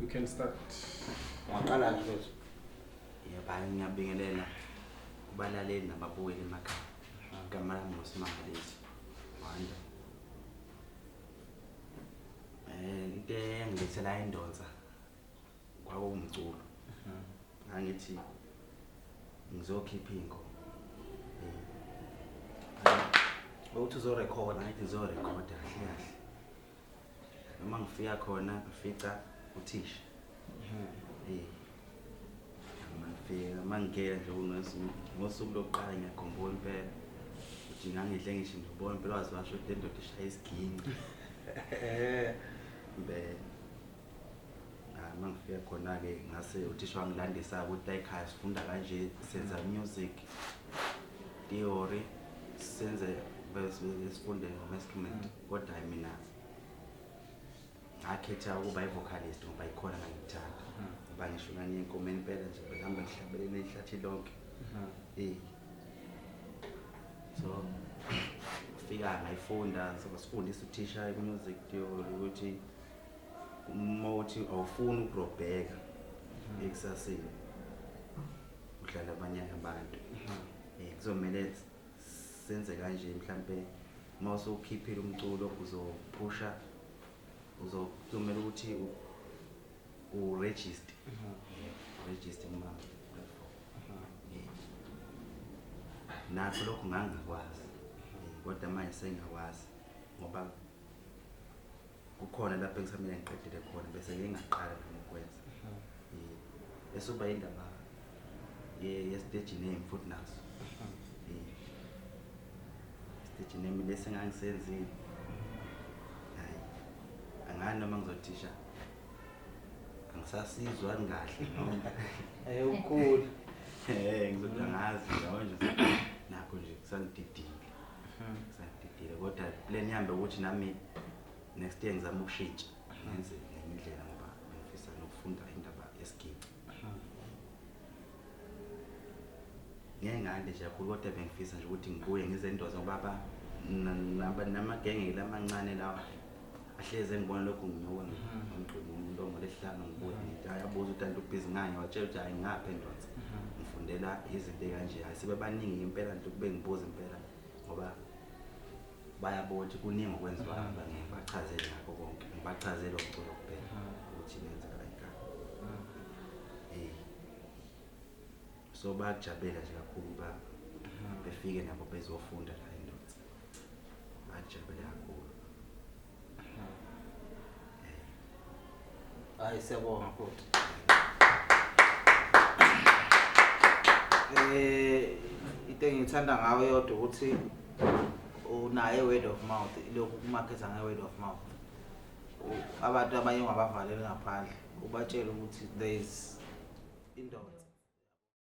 You can start. Ngaqala nje mfethu. Yebo, ngiyabingelela kubalaleli nababukeli emakhaya. Igama lami nguSimangalezi Wanda. Into engilethela indonsa kwakuwumculo. Ngangithi ngizokhipha ingoma. Uthi uzorecord, ngathi ngizorecord kahle kahle. Uma ngifika khona ngifica uthisha. Mangikela nje ngosuku lokuqala ngiyakhumbula impela ukuthi ngangidle ngisho ngibona impela wazi washo ukuthi indoda ishaya isiginci. Mangifika khona ke ngase uthisha wangilandisa ukuthi la ekhaya sifunda kanje, senza music theory, senze sifunde ngama-instrument. Kodwa mina ngakhetha ukuba i-vocalist ngoba ikhona ngangithanda. Ngoba ngisho nganye inkomeni impela nje behamba ngihlabelele ihlathi lonke. So fika ngayifunda, sifundisa uthisha i-music theory ukuthi uma uthi awufuni ukurobheka ekusaseni udlala abanye abantu. Kuzomela senze kanje mhlambe uma usukhiphile umculo uzophusha uzomela ukuthi uregister. Register platform. Nakho lokho ngangikwazi. Kodwa manje sengiyakwazi ngoba kukhona lapho engisamele ngiqedile khona bese ngingaqala ngokwenza. Esuba indaba ye-stage name futhi naso. Stage name lesi ngangisenzile. Angani noma ngizothisha angisasizwa kahle noma Ukhulu. ngizothi ngazi nje nakho nje kusangididile. Kusangididile kodwa plan yami ukuthi nami next year ngizama ukushintsha ngenze ngenye indlela ngoba ngifisa nokufunda indaba yesigidi. Ngengande nje kakhulu kodwa bengifisa nje ukuthi ngibuye ngizendoza ngoba namagenge lamancane lawa ahleze ngibona lokho nginoba ngomqondo umuntu ngolesihlanu ngibuye ngithi ayabuza utanto ubhizi nganye watshela ukuthi hayi ngapha endonsa ngifundela izinto kanje asibe baningi impela nje kube ngibuza impela ngoba bayabona ukuthi kuningi okwenziwa abangeke bachazele ngakho konke ngibachazele umculo kuphela ukuthi nenzeka kanjani. So bajabulela nje kakhulu ba befike nabo bezofunda la endonsa. Bajabulela kakhulu. Hayi siyabonga futhi. Into engithanda ngawe yodwa ukuthi unaye word of mouth, lokhu kumarketha nge-word of mouth. Abantu abanye ungabavaleli ngaphandle ubatshela ukuthi there is indonsa.